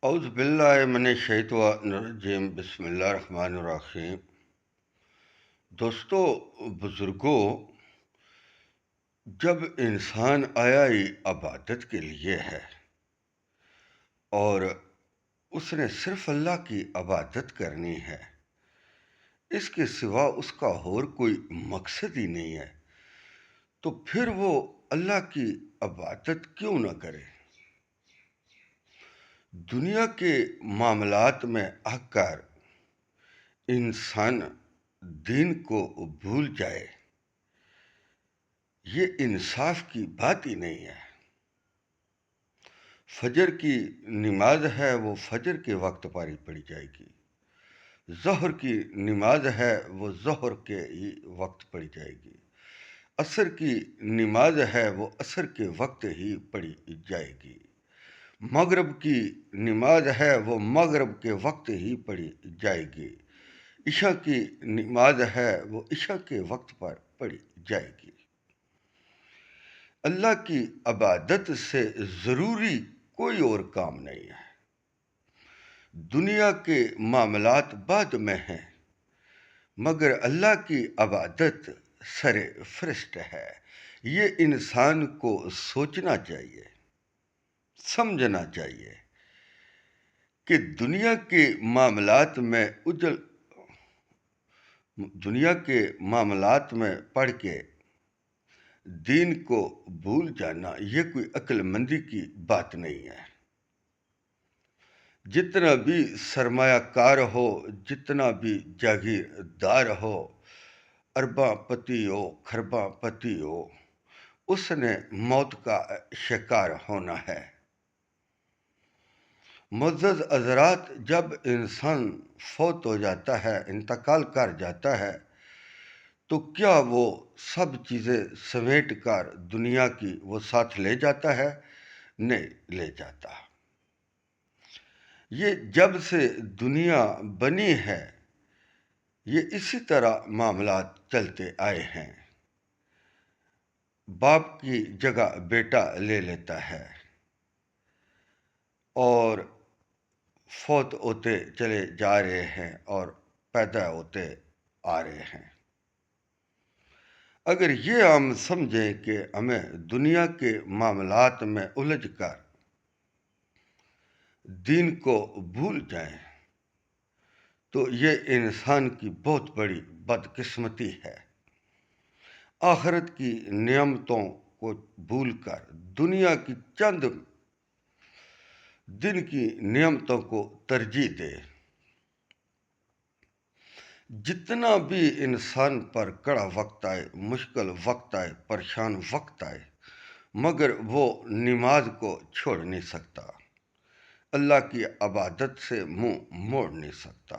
اعوذ باللہ من الشیطان الرجیم، بسم اللہ الرحمن الرحیم۔ دوستو، بزرگوں، جب انسان آیا ہی عبادت کے لیے ہے اور اس نے صرف اللہ کی عبادت کرنی ہے، اس کے سوا اس کا اور کوئی مقصد ہی نہیں ہے، تو پھر وہ اللہ کی عبادت کیوں نہ کرے؟ دنیا کے معاملات میں آ کر انسان دین کو بھول جائے، یہ انصاف کی بات ہی نہیں ہے۔ فجر کی نماز ہے وہ فجر کے وقت پڑھی جائے گی، ظہر کی نماز ہے وہ ظہر کے ہی وقت پڑھی جائے گی، عصر کی نماز ہے وہ عصر کے وقت ہی پڑھی جائے گی، مغرب کی نماز ہے وہ مغرب کے وقت ہی پڑھی جائے گی، عشاء کی نماز ہے وہ عشاء کے وقت پر پڑھی جائے گی۔ اللہ کی عبادت سے ضروری کوئی اور کام نہیں ہے۔ دنیا کے معاملات بعد میں ہیں، مگر اللہ کی عبادت سر فہرست ہے۔ یہ انسان کو سوچنا چاہیے، سمجھنا چاہیے کہ دنیا کے معاملات میں پڑھ کے دین کو بھول جانا یہ کوئی عقل مندی کی بات نہیں ہے۔ جتنا بھی سرمایہ کار ہو، جتنا بھی جاگیردار ہو، ارباں پتی ہو، خرباں پتی ہو، اس نے موت کا شکار ہونا ہے۔ معزز حضرات، جب انسان فوت ہو جاتا ہے، انتقال کر جاتا ہے، تو کیا وہ سب چیزیں سمیٹ کر دنیا کی وہ ساتھ لے جاتا ہے؟ نہیں لے جاتا۔ یہ جب سے دنیا بنی ہے، یہ اسی طرح معاملات چلتے آئے ہیں۔ باپ کی جگہ بیٹا لے لیتا ہے اور فوت ہوتے چلے جا رہے ہیں اور پیدا ہوتے آ رہے ہیں۔ اگر یہ ہم سمجھیں کہ ہمیں دنیا کے معاملات میں الجھ کر دین کو بھول جائیں تو یہ انسان کی بہت بڑی بدقسمتی ہے۔ آخرت کی نعمتوں کو بھول کر دنیا کی چند دن کی نعمتوں کو ترجیح دے۔ جتنا بھی انسان پر کڑا وقت آئے، مشکل وقت آئے، پریشان وقت آئے، مگر وہ نماز کو چھوڑ نہیں سکتا، اللہ کی عبادت سے منہ موڑ نہیں سکتا،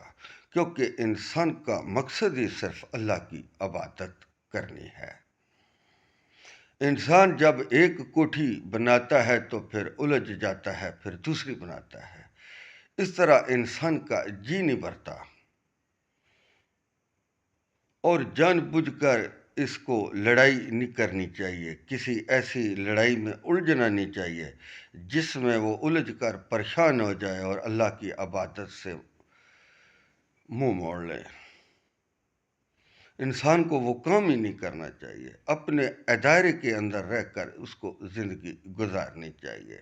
کیونکہ انسان کا مقصد ہی صرف اللہ کی عبادت کرنی ہے۔ انسان جب ایک کوٹھی بناتا ہے تو پھر الجھ جاتا ہے، پھر دوسری بناتا ہے، اس طرح انسان کا جی نہیں بھرتا، اور جان بوجھ کر اس کو لڑائی نہیں کرنی چاہیے، کسی ایسی لڑائی میں الجھنا نہیں چاہیے جس میں وہ الجھ کر پریشان ہو جائے اور اللہ کی عبادت سے منہ موڑ لے۔ انسان کو وہ کام ہی نہیں کرنا چاہیے، اپنے ادارے کے اندر رہ کر اس کو زندگی گزارنی چاہیے۔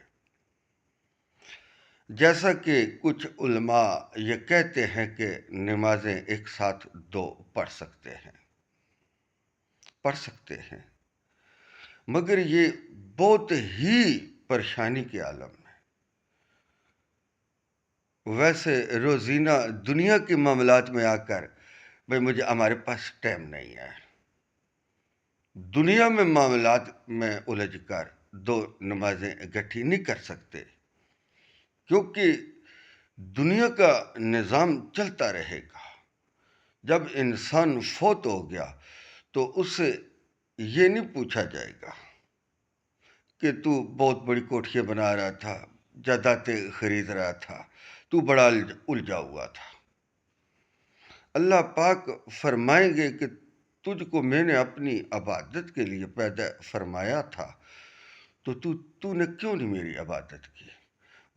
جیسا کہ کچھ علماء یہ کہتے ہیں کہ نمازیں ایک ساتھ دو پڑھ سکتے ہیں، مگر یہ بہت ہی پریشانی کے عالم میں۔ ویسے روزینہ دنیا کے معاملات میں آ کر ہمارے پاس ٹائم نہیں ہے، دنیا میں معاملات میں الجھ کر دو نمازیں اکٹھی نہیں کر سکتے، کیونکہ دنیا کا نظام چلتا رہے گا۔ جب انسان فوت ہو گیا تو اس سے یہ نہیں پوچھا جائے گا کہ تو بہت بڑی کوٹھیاں بنا رہا تھا، جائیدادیں خرید رہا تھا، تو بڑا الجھا ہوا تھا۔ اللہ پاک فرمائیں گے کہ تجھ کو میں نے اپنی عبادت کے لیے پیدا فرمایا تھا، تو نے کیوں نہیں میری عبادت کی؟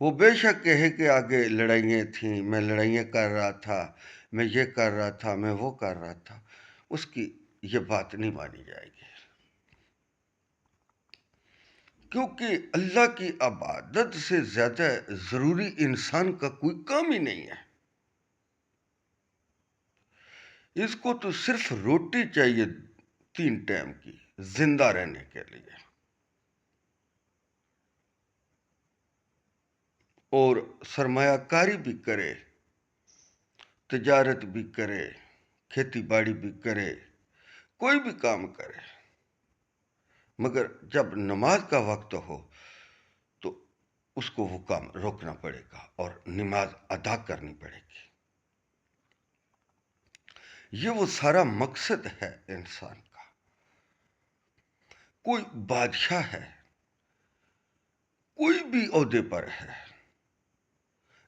وہ بے شک کہے کہ آگے لڑائیاں تھیں، میں لڑائیاں کر رہا تھا، میں یہ کر رہا تھا، میں وہ کر رہا تھا، اس کی یہ بات نہیں مانی جائے گی، کیونکہ اللہ کی عبادت سے زیادہ ضروری انسان کا کوئی کام ہی نہیں ہے۔ اس کو تو صرف روٹی چاہیے 3 ٹائم کی زندہ رہنے کے لیے، اور سرمایہ کاری بھی کرے، تجارت بھی کرے، کھیتی باڑی بھی کرے، کوئی بھی کام کرے، مگر جب نماز کا وقت ہو تو اس کو وہ کام روکنا پڑے گا اور نماز ادا کرنی پڑے گی۔ یہ وہ سارا مقصد ہے انسان کا۔ کوئی بادشاہ ہے، کوئی بھی عہدے پر ہے،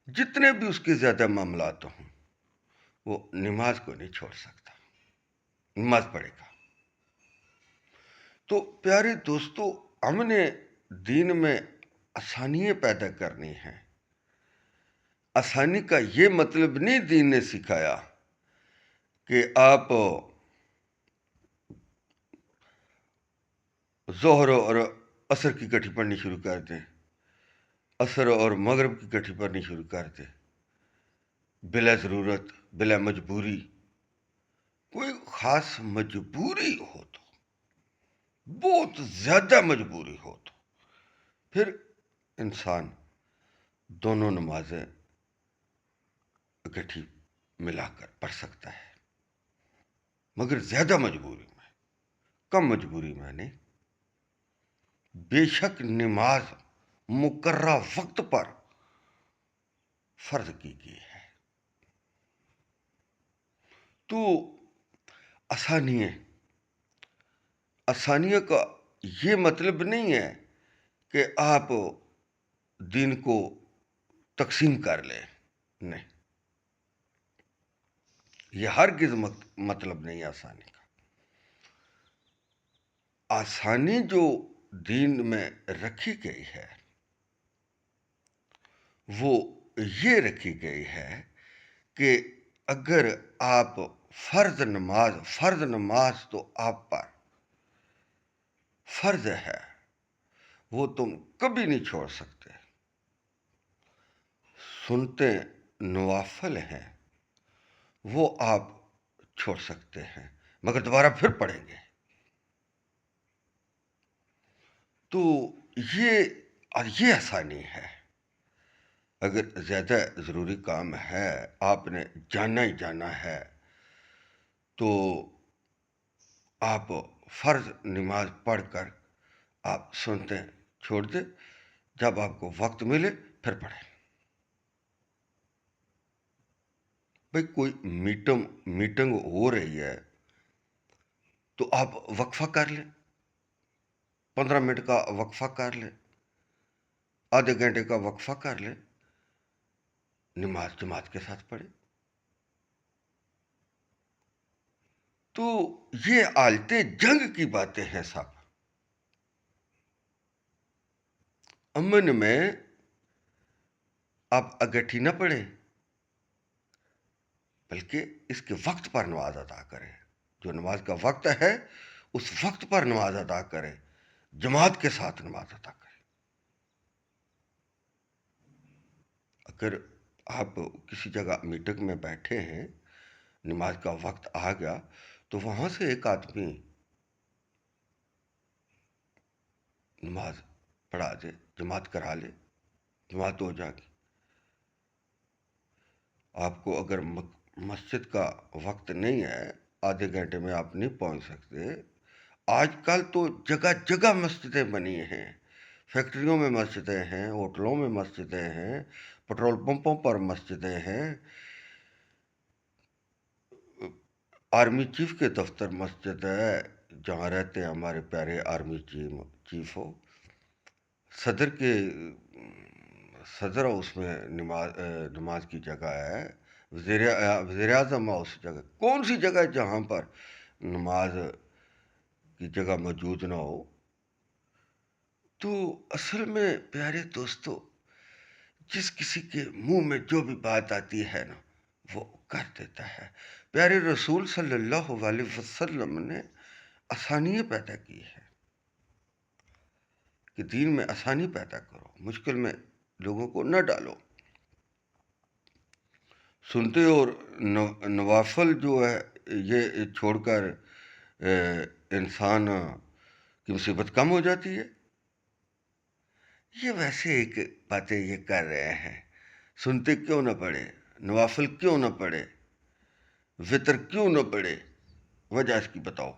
جتنے بھی اس کے زیادہ معاملات ہوں، وہ نماز کو نہیں چھوڑ سکتا، نماز پڑھے گا۔ تو پیارے دوستو، ہم نے دین میں آسانیاں پیدا کرنی ہیں۔ آسانی کا یہ مطلب نہیں دین نے سکھایا کہ آپ ظہر اور عصر کی کٹھی پڑھنی شروع کر دیں، عصر اور مغرب کی کٹھی پڑھنی شروع کر دیں، بلا ضرورت، بلا مجبوری۔ کوئی خاص مجبوری ہو تو، بہت زیادہ مجبوری ہو تو پھر انسان دونوں نمازیں اکٹھی ملا کر پڑھ سکتا ہے، مگر زیادہ مجبوری میں، کم مجبوری میں نہیں۔ بے شک نماز مقررہ وقت پر فرض کی گئی ہے۔ تو آسانیوں کا یہ مطلب نہیں ہے کہ آپ دین کو تقسیم کر لیں، نہیں، یہ ہرگز مطلب نہیں آسانی کا۔ آسانی جو دین میں رکھی گئی ہے وہ یہ رکھی گئی ہے کہ اگر آپ فرض نماز تو آپ پر فرض ہے، وہ تم کبھی نہیں چھوڑ سکتے۔ سنتے نوافل ہیں، وہ آپ چھوڑ سکتے ہیں، مگر دوبارہ پھر پڑھیں گے۔ تو یہ آسانی ہے۔ اگر زیادہ ضروری کام ہے، آپ نے جانا ہی جانا ہے، تو آپ فرض نماز پڑھ کر آپ سنتے چھوڑ دیں، جب آپ کو وقت ملے پھر پڑھیں۔ بھئی کوئی میٹنگ ہو رہی ہے تو آپ وقفہ کر لیں، 15 منٹ کا وقفہ کر لیں، آدھے گھنٹے کا وقفہ کر لیں، نماز جماعت کے ساتھ پڑھیں۔ تو یہ آلتے جنگ کی باتیں ہیں سب۔ امن میں آپ اگٹھی نہ پڑھیں، بلکہ اس کے وقت پر نماز ادا کریں۔ جو نماز کا وقت ہے اس وقت پر نماز ادا کریں، جماعت کے ساتھ نماز ادا کریں۔ اگر آپ کسی جگہ میٹنگ میں بیٹھے ہیں، نماز کا وقت آ گیا تو وہاں سے ایک آدمی نماز پڑھا دے، جماعت کرا لے، جماعت ہو جائے گی۔ آپ کو اگر مسجد کا وقت نہیں ہے، آدھے گھنٹے میں آپ نہیں پہنچ سکتے، آج کل تو جگہ جگہ مسجدیں بنی ہیں، فیکٹریوں میں مسجدیں ہیں، ہوٹلوں میں مسجدیں ہیں، پٹرول پمپوں پر مسجدیں ہیں، آرمی چیف کے دفتر مسجد ہے جہاں رہتے ہیں ہمارے پیارے آرمی چیف ہو، صدر اس میں نماز کی جگہ ہے، وزیر اعظم اس جگہ، کون سی جگہ جہاں پر نماز کی جگہ موجود نہ ہو؟ تو اصل میں پیارے دوستو، جس کسی کے منہ میں جو بھی بات آتی ہے نا وہ کر دیتا ہے۔ پیارے رسول صلی اللہ علیہ وسلم نے آسانیاں پیدا کی ہے کہ دین میں آسانی پیدا کرو، مشکل میں لوگوں کو نہ ڈالو۔ سنتے اور نوافل جو ہے یہ چھوڑ کر انسان کی مصیبت کم ہو جاتی ہے۔ یہ ویسے ایک باتیں یہ کر رہے ہیں، سنتے کیوں نہ پڑے، نوافل کیوں نہ پڑے، وطر کیوں نہ پڑے، وجہ اس کی بتاؤ۔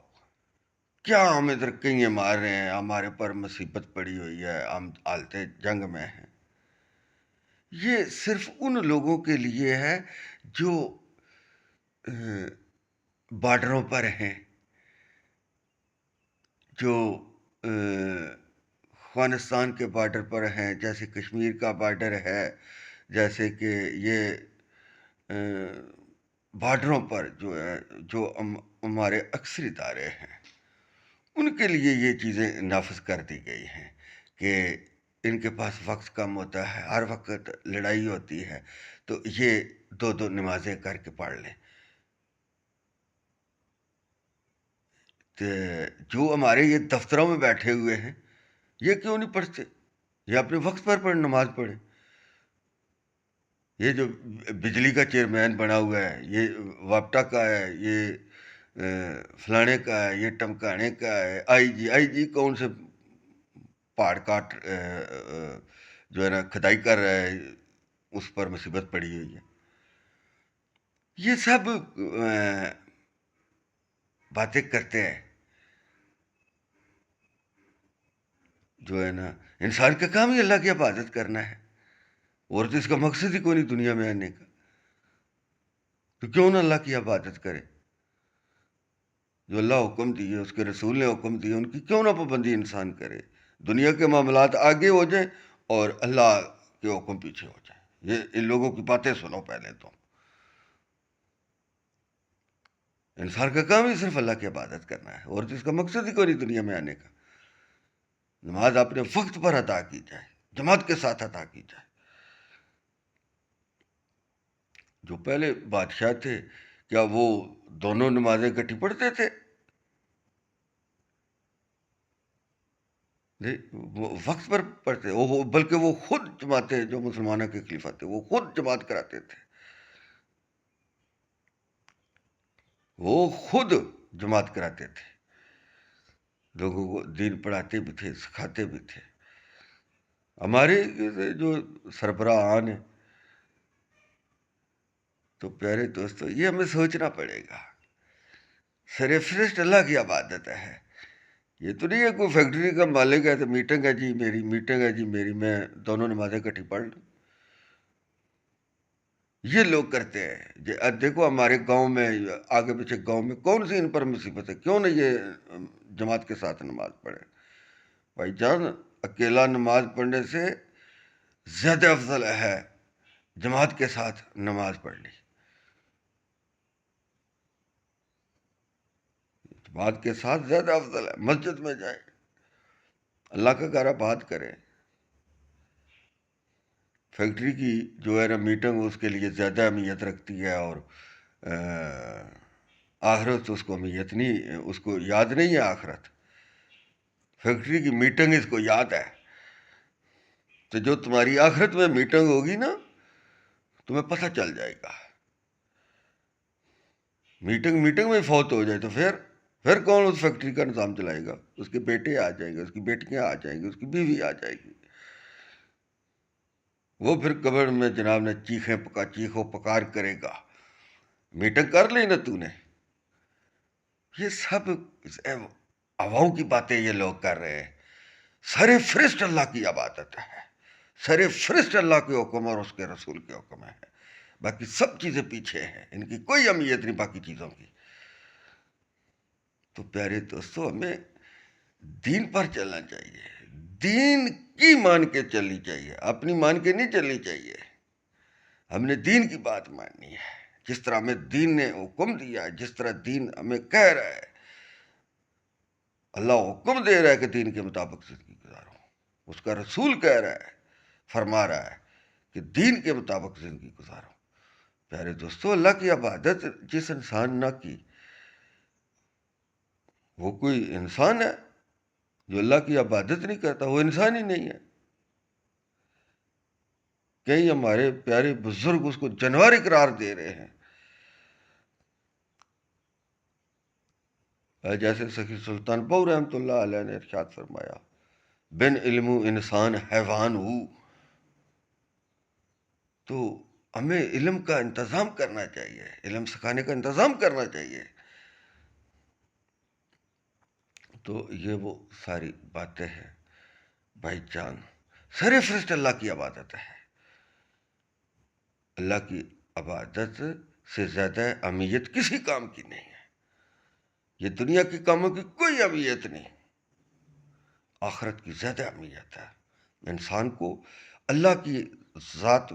کیا ہم ادھر کہیں مار رہے ہیں، ہمارے پر مصیبت پڑی ہوئی ہے، ہم حالت جنگ میں ہیں۔ یہ صرف ان لوگوں کے لیے ہے جو بارڈروں پر ہیں، جو افغانستان کے بارڈر پر ہیں، جیسے کشمیر کا بارڈر ہے، جیسے کہ یہ بارڈروں پر جو ہے جو ہمارے اکثر ادارے ہیں، ان کے لیے یہ چیزیں نافذ کر دی گئی ہیں کہ ان کے پاس وقت کم ہوتا ہے، ہر وقت لڑائی ہوتی ہے، تو یہ دو دو نمازیں کر کے پڑھ لیں۔ تو جو ہمارے یہ دفتروں میں بیٹھے ہوئے ہیں یہ کیوں نہیں پڑھتے؟ یہ اپنے وقت پر نماز پڑھیں۔ یہ جو بجلی کا چیئرمین بنا ہوا ہے، یہ واپٹا کا ہے، یہ فلانے کا ہے، یہ ٹمکانے کا ہے، آئی جی کون سے پہاڑ کاٹ جو ہے نا کھدائی کر رہا ہے، اس پر مصیبت پڑی ہوئی ہے۔ یہ سب باتیں کرتے ہیں جو ہے نا، انسان کا کام ہی اللہ کی عبادت کرنا ہے، اور تو اس کا مقصد ہی کوئی نہیں دنیا میں آنے کا، تو کیوں نہ اللہ کی عبادت کرے؟ جو اللہ حکم دیے، اس کے رسول نے حکم دیے، ان کی کیوں نہ پابندی انسان کرے؟ دنیا کے معاملات آگے ہو جائیں اور اللہ کے حکم پیچھے ہو جائیں۔ یہ ان لوگوں کی باتیں سنو پہلے تو۔ انسان کا کام ہی صرف اللہ کی عبادت کرنا ہے، اور اس کا مقصد ہی کوئی نہیں دنیا میں آنے کا۔ نماز اپنے وقت پر ادا کی جائے، جماعت کے ساتھ ادا کی جائے۔ جو پہلے بادشاہ تھے کیا وہ دونوں نمازیں اکٹھی پڑھتے تھے؟ وہ وقت پر پڑھتے، بلکہ وہ خود جماعتیں، جو مسلمانوں کے خلیفہ تھے وہ خود جماعت کراتے تھے، وہ خود جماعت کراتے تھے، لوگوں کو دین پڑھاتے بھی تھے، سکھاتے بھی تھے۔ ہمارے جو سربراہان ہیں تو پیارے دوستو یہ ہمیں سوچنا پڑے گا، سرفرسٹ اللہ کی عبادت ہے۔ یہ تو نہیں ہے کوئی فیکٹری کا مالک ہے تو میٹنگ ہے جی میری، میٹنگ ہے جی میری، میں دونوں نمازیں اکٹھی پڑھ لوں۔ یہ لوگ کرتے ہیں۔ دیکھو ہمارے گاؤں میں، آگے پیچھے گاؤں میں کون سی ان پر مصیبت ہے، کیوں نہ یہ جماعت کے ساتھ نماز پڑھے؟ بھائی جان، اکیلا نماز پڑھنے سے زیادہ افضل ہے جماعت کے ساتھ نماز پڑھ لی۔ جماعت کے ساتھ زیادہ افضل ہے، مسجد میں جائے، اللہ کا گھر آباد کرے۔ فیکٹری کی جو ہے نا میٹنگ اس کے لیے زیادہ اہمیت رکھتی ہے، اور آخرت اس کو اہمیت نہیں، اس کو یاد نہیں ہے آخرت۔ فیکٹری کی میٹنگ اس کو یاد ہے، تو جو تمہاری آخرت میں میٹنگ ہوگی نا تمہیں پتہ چل جائے گا۔ میٹنگ میں فوت ہو جائے تو پھر کون اس فیکٹری کا نظام چلائے گا؟ اس کے بیٹے آ جائیں گے، اس کی بیٹیاں آ جائیں گی، اس کی بیوی آ جائے گی، وہ پھر قبر میں جناب نے چیخو پکار کرے گا، میٹنگ کر لی نا تو نے۔ یہ سب ہواؤں کی باتیں یہ لوگ کر رہے ہیں۔ سرفرسٹ اللہ کی عبادت ہے، سرفرسٹ اللہ کے حکم اور اس کے رسول کے حکم ہے، باقی سب چیزیں پیچھے ہیں، ان کی کوئی اہمیت نہیں باقی چیزوں کی۔ تو پیارے دوستو ہمیں دین پر چلنا چاہیے، دین کی مان کے چلنی چاہیے، اپنی مان کے نہیں چلنی چاہیے۔ ہم نے دین کی بات ماننی ہے، جس طرح ہمیں دین نے حکم دیا ہے، جس طرح دین ہمیں کہہ رہا ہے، اللہ حکم دے رہا ہے کہ دین کے مطابق زندگی گزارو، اس کا رسول کہہ رہا ہے، فرما رہا ہے کہ دین کے مطابق زندگی گزارو۔ پیارے دوستو، اللہ کی عبادت جس انسان نہ کی، وہ کوئی انسان ہے؟ جو اللہ کی عبادت نہیں کرتا وہ انسان ہی نہیں ہے۔ کئی ہمارے پیارے بزرگ اس کو جانور قرار دے رہے ہیں، جیسے سخی سلطان بہو رحمۃ اللہ علیہ نے ارشاد فرمایا، بن علم انسان حیوان ہو۔ تو ہمیں علم کا انتظام کرنا چاہیے، علم سکھانے کا انتظام کرنا چاہیے۔ تو یہ وہ ساری باتیں ہیں بھائی جان۔ سرفرست اللہ کی عبادت ہے۔ اللہ کی عبادت سے زیادہ اہمیت کسی کام کی نہیں ہے۔ یہ دنیا کے کاموں کی کوئی اہمیت نہیں، آخرت کی زیادہ اہمیت ہے۔ انسان کو اللہ کی ذات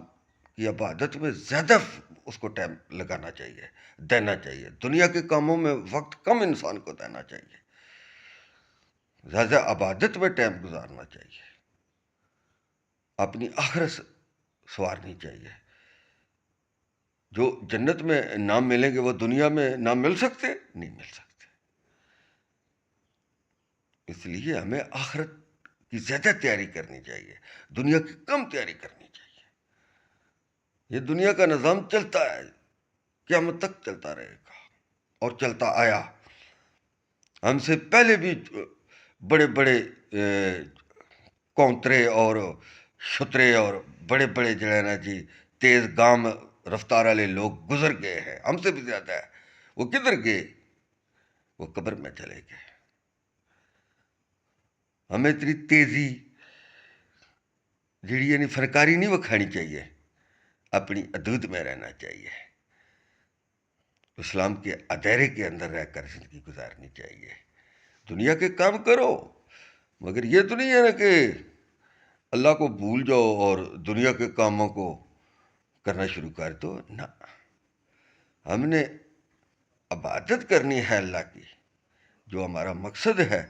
کی عبادت میں زیادہ اس کو ٹائم لگانا چاہیے، دینا چاہیے۔ دنیا کے کاموں میں وقت کم انسان کو دینا چاہیے، زیادہ عبادت میں ٹائم گزارنا چاہیے، اپنی آخرت سنوارنی چاہیے۔ جو جنت میں نام ملیں گے وہ دنیا میں نام مل سکتے؟ نہیں مل سکتے۔ اس لیے ہمیں آخرت کی زیادہ تیاری کرنی چاہیے، دنیا کی کم تیاری کرنی چاہیے۔ یہ دنیا کا نظام چلتا ہے، قیامت تک چلتا رہے گا اور چلتا آیا۔ ہم سے پہلے بھی بڑے بڑے کونترے اور شترے اور بڑے بڑے جو ہے نا جی تیز گام رفتار والے لوگ گزر گئے ہیں، ہم سے بھی زیادہ ہے۔ وہ کدھر گئے؟ وہ قبر میں چلے گئے۔ ہمیں اتنی تیزی جڑی یعنی فنکاری نہیں وکھانی چاہیے، اپنی حدود میں رہنا چاہیے، اسلام کے دائرے کے اندر رہ کر زندگی گزارنی چاہیے۔ دنیا کے کام کرو، مگر یہ تو نہیں ہے نا کہ اللہ کو بھول جاؤ اور دنیا کے کاموں کو کرنا شروع کر دو۔ نہ، ہم نے عبادت کرنی ہے اللہ کی، جو ہمارا مقصد ہے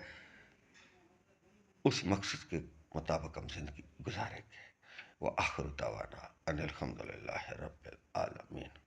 اس مقصد کے مطابق ہم زندگی گزاریں گے۔ وآخر دعوانا ان الحمد للہ رب العالمین۔